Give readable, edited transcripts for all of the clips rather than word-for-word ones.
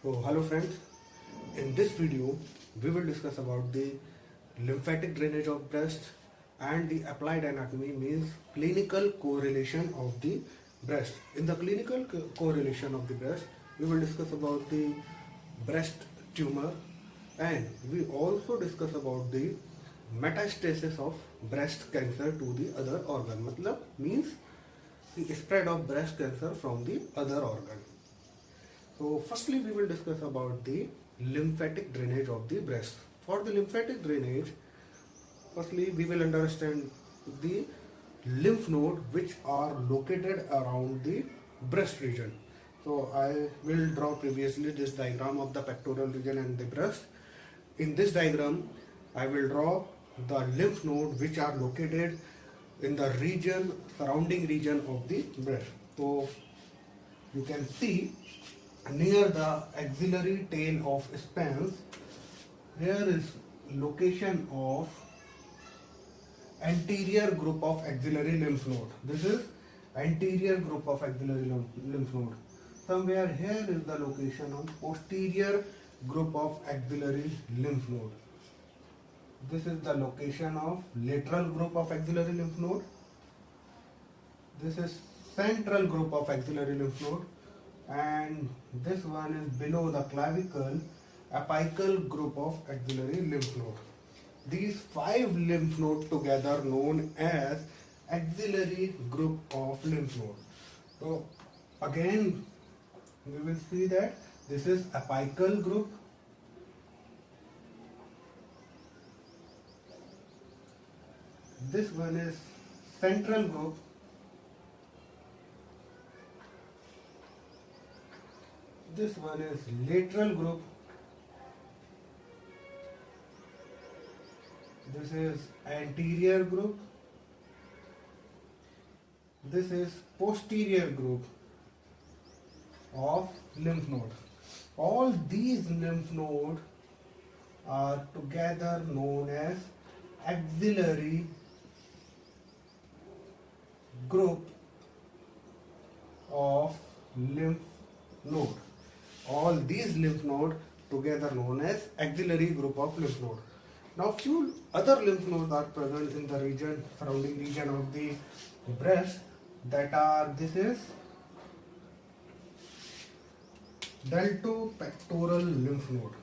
So hello friends, in this video we will discuss about the lymphatic drainage of breast and the applied anatomy, means clinical correlation of the breast. In the clinical correlation of the breast, we will discuss about the breast tumor, and we also discuss about the metastasis of breast cancer to the other organ. मतलब means the spread of breast cancer from the other organ. So firstly we will discuss about the lymphatic drainage of the breast. For the lymphatic drainage, firstly we will understand the lymph node which are located around the breast region. So I will draw previously this diagram of the pectoral region and the breast. In this diagram I will draw the lymph node which are located in the region, surrounding region of the breast. So you can see near the axillary tail of Spence, here is location of anterior group of axillary lymph node. This is anterior group of axillary lymph node. Somewhere here is the location of posterior group of axillary lymph node. This is the location of lateral group of axillary lymph node. This is central group of axillary lymph node, and this one is below the clavicle, apical group of axillary lymph node. These 5 lymph nodes together known as axillary group of lymph node. So again we will see that this is apical group, this one is central group, this one is lateral group, this is anterior group, this is posterior group of lymph node. All these lymph nodes are together known as axillary group of lymph node. All these lymph nodes together known as axillary group of lymph node. Now few other lymph nodes are present in the region, surrounding region of the breast, that are, this is deltopectoral lymph node.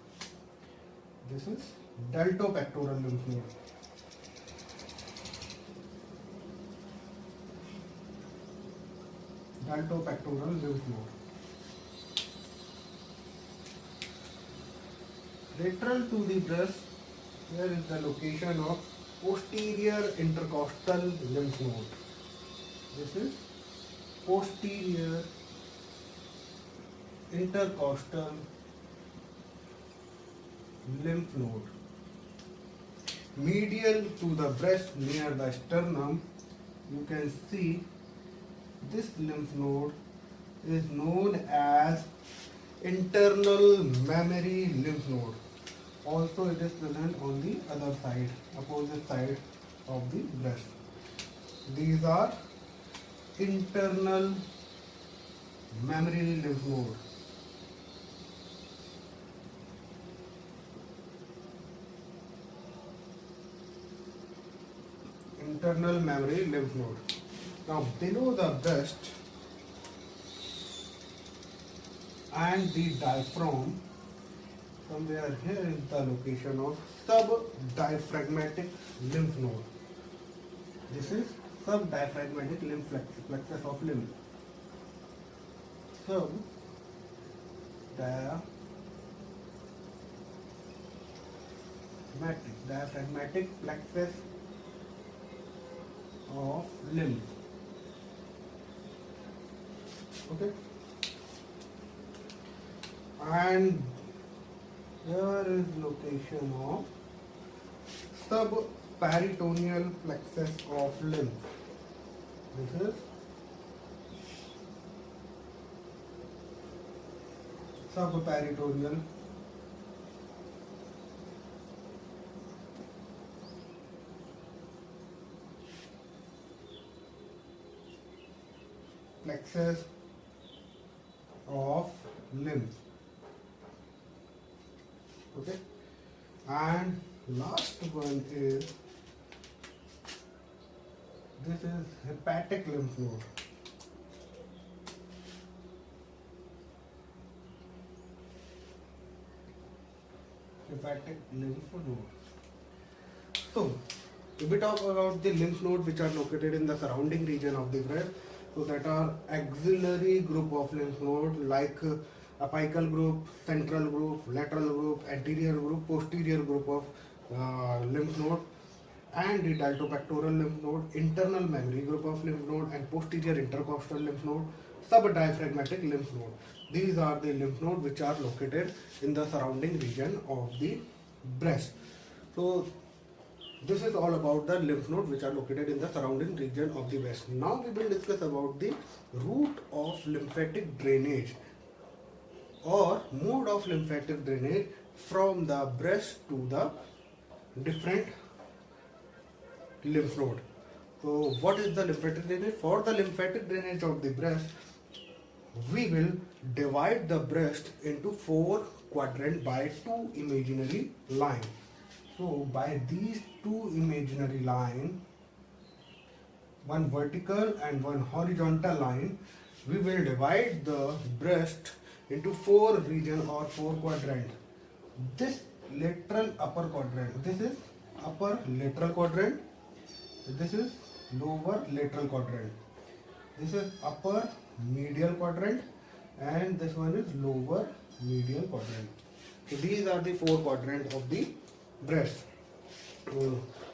This is deltopectoral lymph node. Deltopectoral lymph node. Lateral to the breast, here is the location of posterior intercostal lymph node. This is posterior intercostal lymph node. Medial to the breast near the sternum, you can see this lymph node is known as internal mammary lymph node. Also it is present on the other side, opposite side of the breast. These are internal mammary lymph node. Internal mammary lymph node. Now below the breast and the diaphragm, somewhere here is the location of subdiaphragmatic lymph node. This is subdiaphragmatic lymph plexus of lymph. Diaphragmatic plexus of lymph. Okay, and here is location of subperitoneal plexus of lymph. This is subperitoneal plexus of lymph. Okay, and last one is this is hepatic lymph node. Hepatic lymph node. So, if we talk about the lymph nodes which are located in the surrounding region of the breast, so that are axillary group of lymph node like apical group, central group, lateral group, anterior group, posterior group of lymph node, and the deltopectoral lymph node, internal mammary group of lymph node, and posterior intercostal lymph node, subdiaphragmatic lymph node. These are the lymph nodes which are located in the surrounding region of the breast. So this is all about the lymph nodes which are located in the surrounding region of the breast. Now we will discuss about the route of lymphatic drainage or mode of lymphatic drainage from the breast to the different lymph node. So what is the lymphatic drainage? For the lymphatic drainage of the breast, we will divide the breast into 4 quadrants by 2 imaginary lines. So by these 2 imaginary lines, one vertical and one horizontal line, we will divide the breast into 4 regions or 4 quadrants. This lateral upper quadrant, this is upper lateral quadrant, this is lower lateral quadrant, this is upper medial quadrant, and this one is lower medial quadrant. So these are the 4 quadrants of the breast.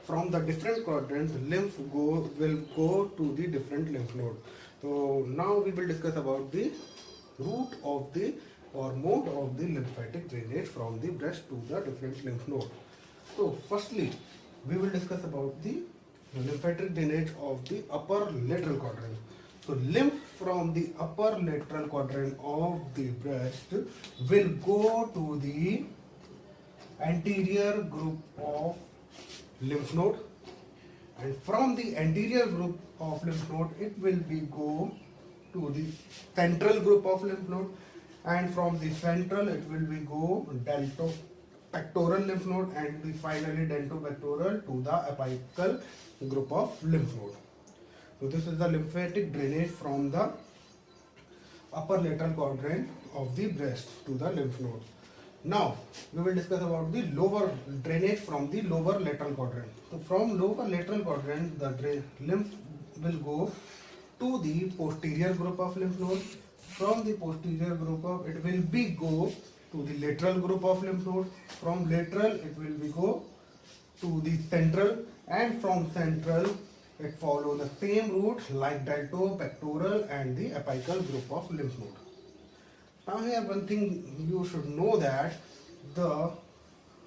From the different quadrants, lymph will go to the different lymph node. So now we will discuss about the route of the or mode of the lymphatic drainage from the breast to the different lymph node. So firstly, we will discuss about the lymphatic drainage of the upper lateral quadrant. So lymph from the upper lateral quadrant of the breast will go to the anterior group of lymph node, and from the anterior group of lymph node it will be go to the central group of lymph node, and from the central it will be go deltopectoral lymph node, and finally deltopectoral to the apical group of lymph node. So this is the lymphatic drainage from the upper lateral quadrant of the breast to the lymph node. Now we will discuss about the lower drainage from the lower lateral quadrant. So from lower lateral quadrant, the lymph will go to the posterior group of lymph node. From the posterior group of it will be go to the lateral group of lymph node. From lateral it will be go to the central, and from central it follow the same route like deltopectoral and the apical group of lymph node. Now here one thing you should know, that the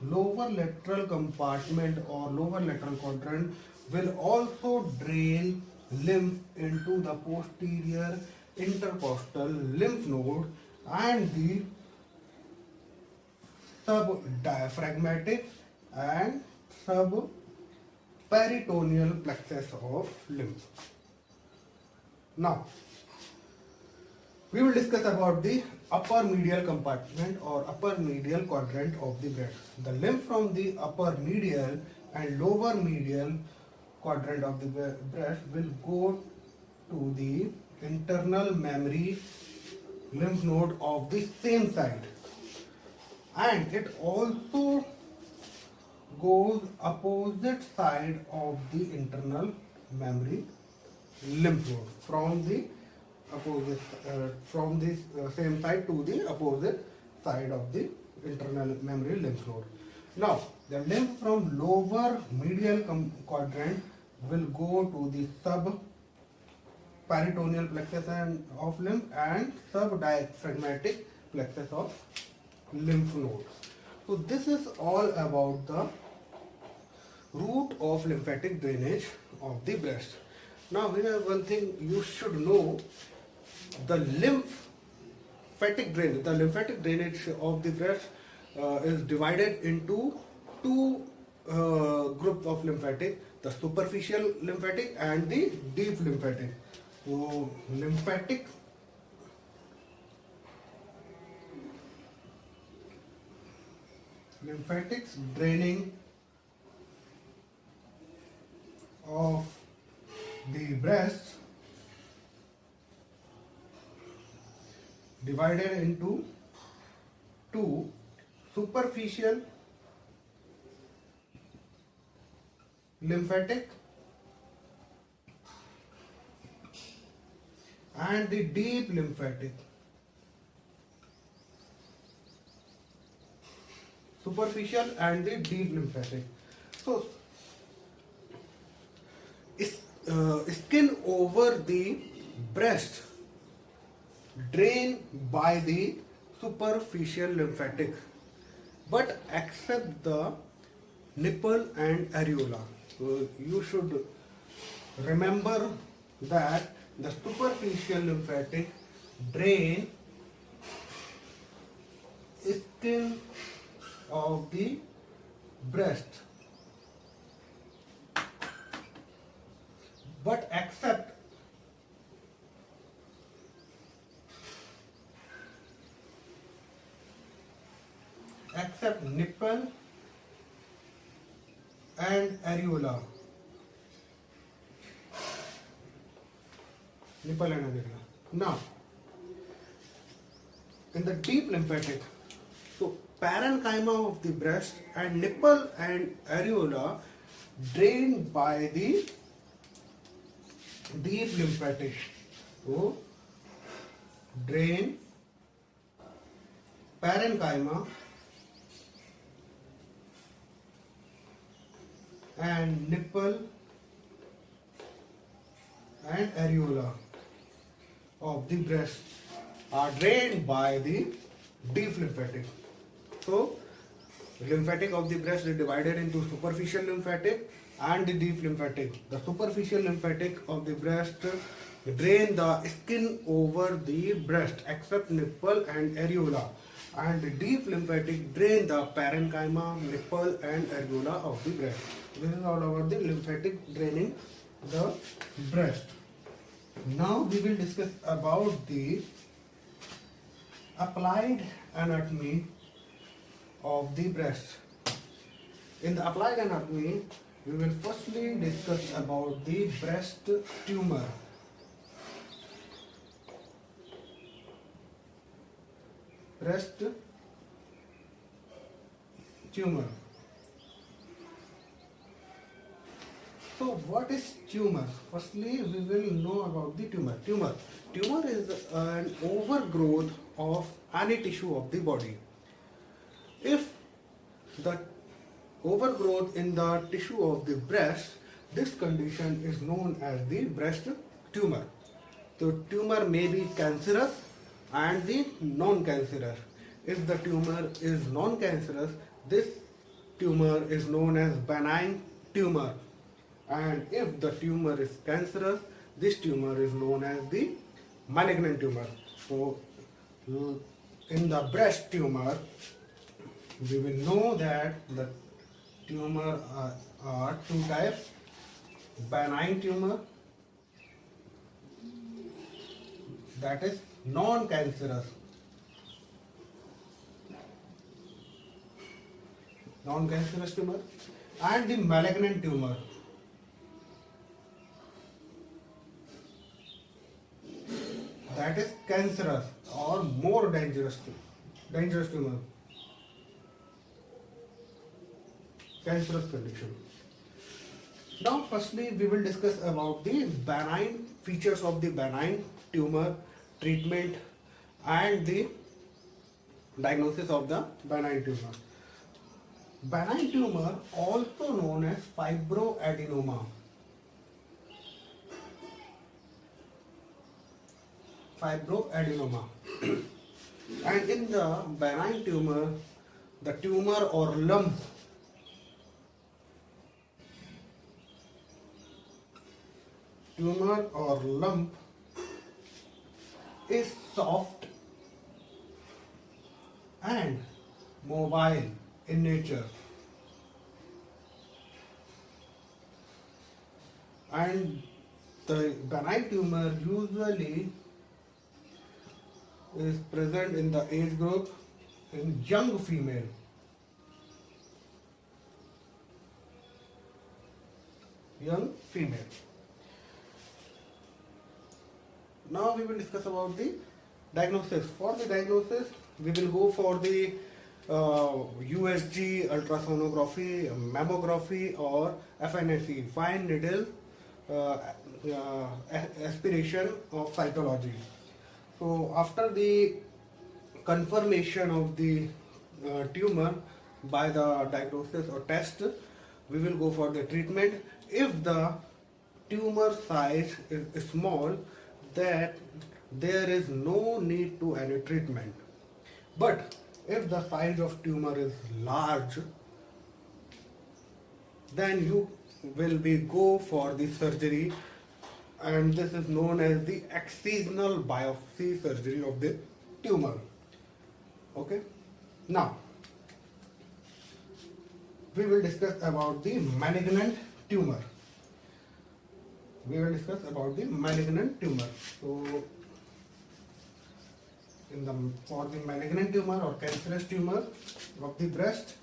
lower lateral compartment or lower lateral quadrant will also drain lymph into the posterior intercostal lymph node and the subdiaphragmatic and subperitoneal plexus of lymph. Now we will discuss about the upper medial compartment or upper medial quadrant of the breast. The lymph from the upper medial and lower medial quadrant of the breast will go to the internal mammary lymph node of the same side, and it also goes opposite side of the internal mammary lymph node from the opposite from this same side to the opposite side of the internal mammary lymph node. Now the lymph from lower medial quadrant will go to the subperitoneal plexus of lymph and subdiaphragmatic plexus of lymph node. So this is all about the route of lymphatic drainage of the breast. Now here one thing you should know, the lymphatic drainage of the breast is divided into 2 groups of lymphatic, the superficial lymphatic and the deep lymphatic. So lymphatic lymphatics draining of the breast divided into two: superficial lymphatic and the deep lymphatic. Superficial and the deep lymphatic. So, skin over the breast drain by the superficial lymphatic, but except the nipple and areola. So you should remember that the superficial lymphatic drain skin of the breast, but except nipple and areola. Nipple and areola. Now, in the deep lymphatic, so parenchyma of the breast and nipple and areola drained by the deep lymphatic. So, drain parenchyma and nipple and areola of the breast are drained by the deep lymphatic. So, lymphatic of the breast is divided into superficial lymphatic and the deep lymphatic. The superficial lymphatic of the breast drain the skin over the breast except nipple and areola, and the deep lymphatic drain the parenchyma, nipple and areola of the breast. This is all about the lymphatic draining the breast. Now we will discuss about the applied anatomy of the breast. In the applied anatomy, we will firstly discuss about the breast tumor. Breast tumor. So what is tumor? Firstly, we will know about the tumor. Tumor is an overgrowth of any tissue of the body. If the overgrowth in the tissue of the breast, this condition is known as the breast tumor. So tumor may be cancerous and the non-cancerous. If the tumor is non-cancerous, this tumor is known as benign tumor. And if the tumor is cancerous, this tumor is known as the malignant tumor. So in the breast tumor, we will know that the tumor are two types: benign tumor, that is non-cancerous, tumor, and the malignant tumor, that is cancerous or more dangerous tumor, cancerous condition. Now firstly we will discuss about the benign features of the benign tumor, treatment and the diagnosis of the benign tumor. Benign tumor, also known as fibroadenoma. And in the benign tumor, the tumor or lump is soft and mobile in nature, and the benign tumor usually is present in the age group in young female. young female. Now we will discuss about the diagnosis. For the diagnosis, we will go for the USG, ultrasonography, mammography, or FNAC, fine needle aspiration of cytology. So after the confirmation of the tumor by the diagnosis or test, we will go for the treatment. If the tumor size is small, that there is no need to any treatment. But if the size of tumor is large, then you will be go for the surgery, and this is known as the excisional biopsy surgery of the tumor. Okay, now we will discuss about the malignant tumor. We will discuss about the malignant tumor. So for the malignant tumor or cancerous tumor of the breast,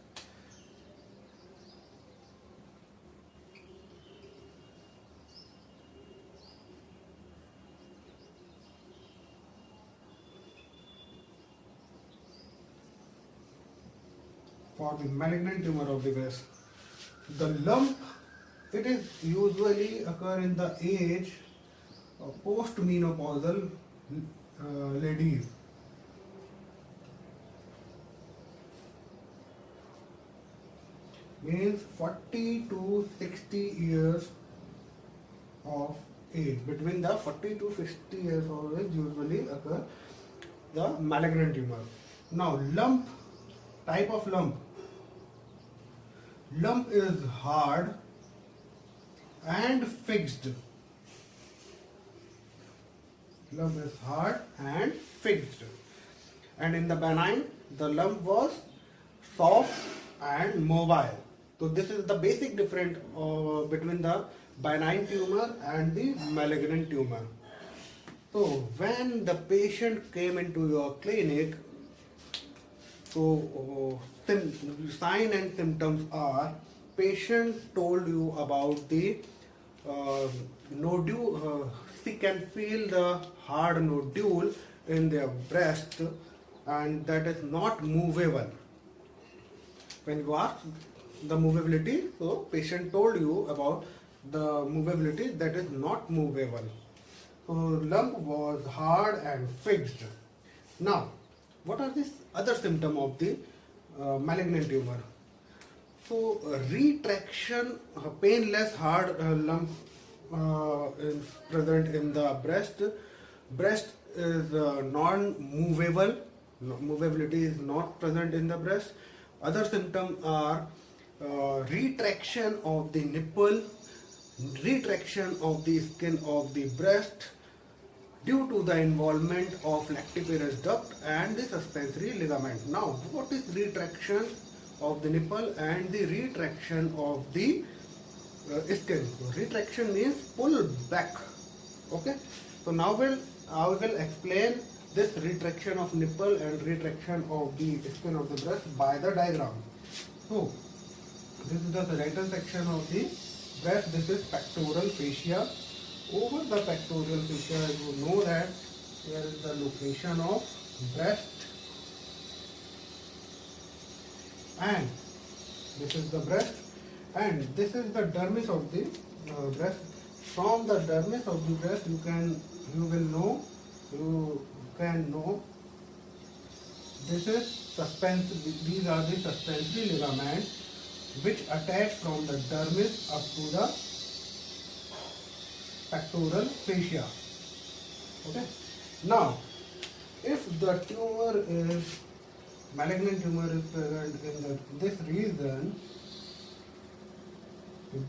the lump, it is usually occur in the age of post-menopausal ladies. Means 40 to 60 years of age. Between the 40 to 50 years of age usually occur the malignant tumor. Now lump, type of lump. Lump is hard and fixed. Lump is hard and fixed. And in the benign, the lump was soft and mobile. So this is the basic difference between the benign tumor and the malignant tumor. So when the patient came into your clinic, so sign and symptoms are, patient told you about the nodule, she can feel the hard nodule in their breast and that is not movable. When you ask the movability, so patient told you about the movability that is not movable. So lump was hard and fixed. Now, what are these other symptoms of the malignant tumor? So retraction, painless hard lump is present in the breast. Breast is non-movable. Movability is not present in the breast. Other symptoms are retraction of the nipple, retraction of the skin of the breast due to the involvement of lactiferous duct and the suspensory ligament. Now, what is retraction of the nipple and the retraction of the skin? So, retraction means pull back. Okay. So now I will explain this retraction of nipple and retraction of the skin of the breast by the diagram. So this is the sagittal section of the breast. This is pectoral fascia. Over the pectoral fascia, you know that here is the location of breast, and this is the breast, and this is the dermis of the breast. From the dermis of the breast, you can know this is suspensory. These are the suspensory ligaments which attach from the dermis up to the pectoral fascia. Okay. Now, if the tumor is malignant tumor is present in this region,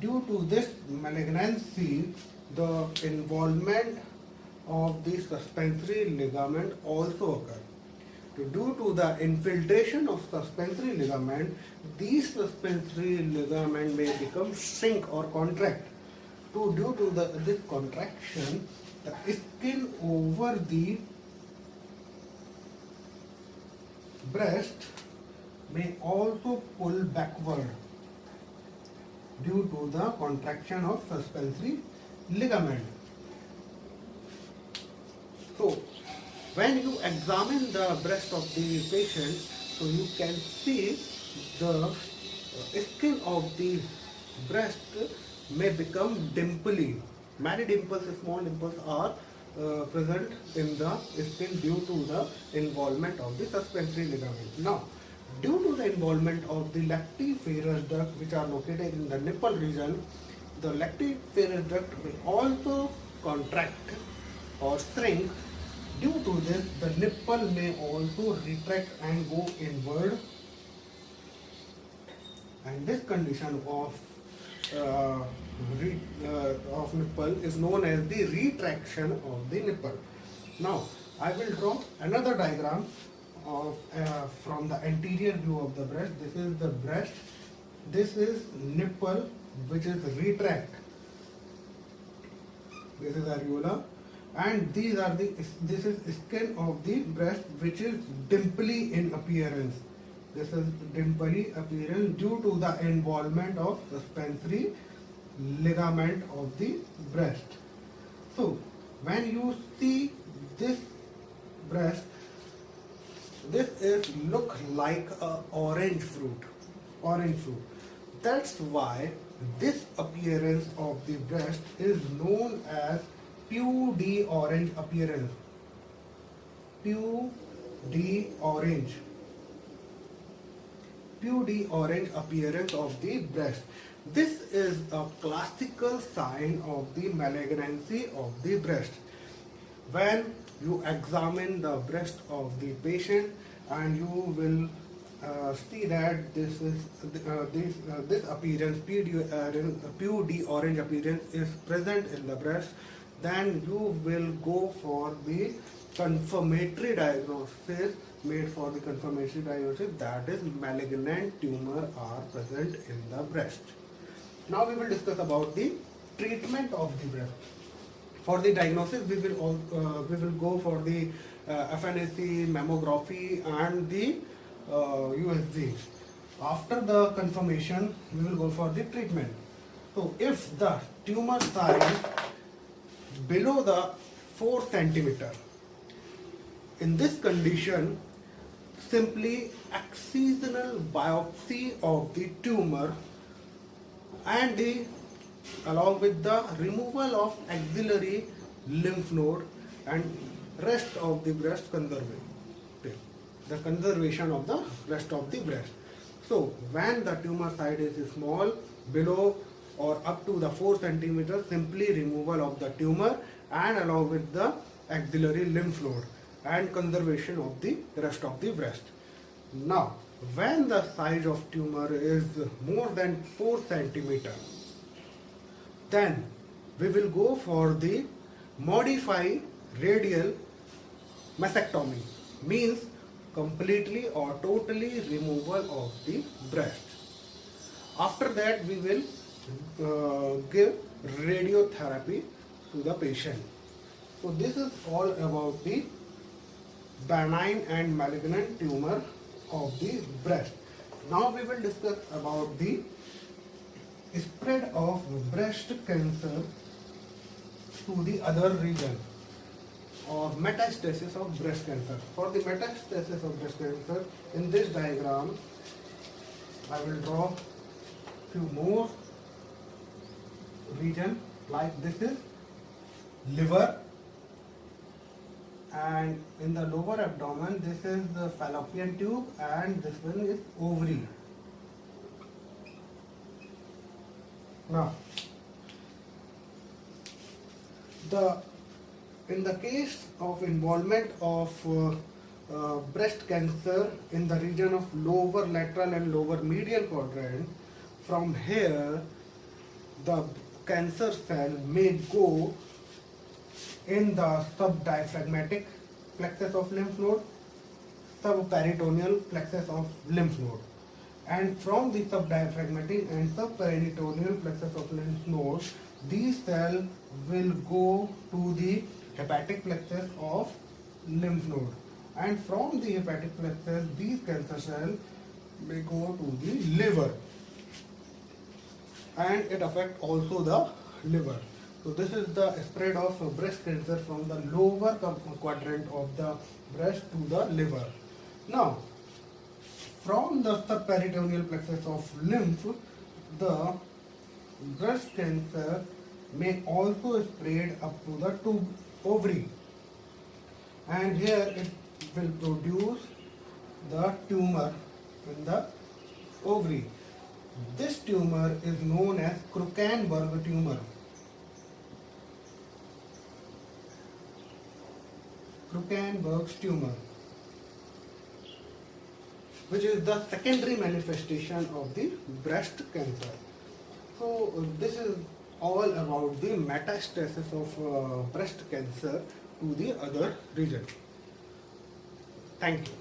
due to this malignancy, the involvement of the suspensory ligament also occur. Due to the infiltration of suspensory ligament, these suspensory ligament may become shrink or contract. Due to this contraction, the skin over the breast may also pull backward. due to the contraction of suspensory ligament. So when you examine the breast of the patient, so you can see the skin of the breast may become dimply. Many dimples, small dimples are present in the skin due to the involvement of the suspensory ligament. Now, due to the involvement of the lactiferous duct which are located in the nipple region, the lactiferous duct may also contract or shrink. Due to this, the nipple may also retract and go inward, and this condition of nipple is known as the retraction of the nipple. Now, I will draw another diagram of from the anterior view of the breast. This is the breast. This is nipple which is retract. This is areola, and this is skin of the breast which is dimply in appearance. This is dimply appearance due to the involvement of suspensory ligament of the breast. So when you see this breast, this is look like a orange fruit. That's why this appearance of the breast is known as peau d'orange appearance. Peau d'orange appearance of the breast. This is a classical sign of the malignancy of the breast. When you examine the breast of the patient, and you will see that this appearance, peau d'orange appearance is present in the breast, then you will go for the confirmatory diagnosis, that is malignant tumor are present in the breast. Now we will discuss about the treatment of the breast. For the diagnosis, we will go for the FNAC, mammography, and the USG. After the confirmation, we will go for the treatment. So if the tumor size below the 4 centimeter, in this condition, simply excisional biopsy of the tumor and along with the removal of axillary lymph node and rest of the breast conservation of the rest of the breast. So when the tumor size is small, below or up to the 4 centimeter, simply removal of the tumor and along with the axillary lymph node and conservation of the rest of the breast. Now, when the size of tumor is more than 4 centimeter, then we will go for the modified radial mastectomy, means completely or totally removal of the breast. After that, we will give radiotherapy to the patient. So this is all about the benign and malignant tumor of the breast. Now we will discuss about the spread of breast cancer to the other region, or metastasis of breast cancer. For the metastasis of breast cancer, in this diagram, I will draw few more region, like this is liver, and in the lower abdomen this is the fallopian tube, and this one is ovary. Now, in the case of involvement of breast cancer in the region of lower lateral and lower medial quadrant, from here the cancer cell may go in the subdiaphragmatic plexus of lymph node, subperitoneal plexus of lymph node, and from the subdiaphragmatic and subperitoneal plexus of lymph node, these cells will go to the hepatic plexus of lymph node, and from the hepatic plexus these cancer cells may go to the liver. and it affects also the liver. So this is the spread of breast cancer from the lower quadrant of the breast to the liver. Now, from the subperitoneal plexus of lymph, the breast cancer may also spread up to the ovary, and here it will produce the tumor in the ovary. This tumor is known as Krukenberg tumor. Krukenberg's tumor, which is the secondary manifestation of the breast cancer. So this is all about the metastasis of breast cancer to the other region. Thank you.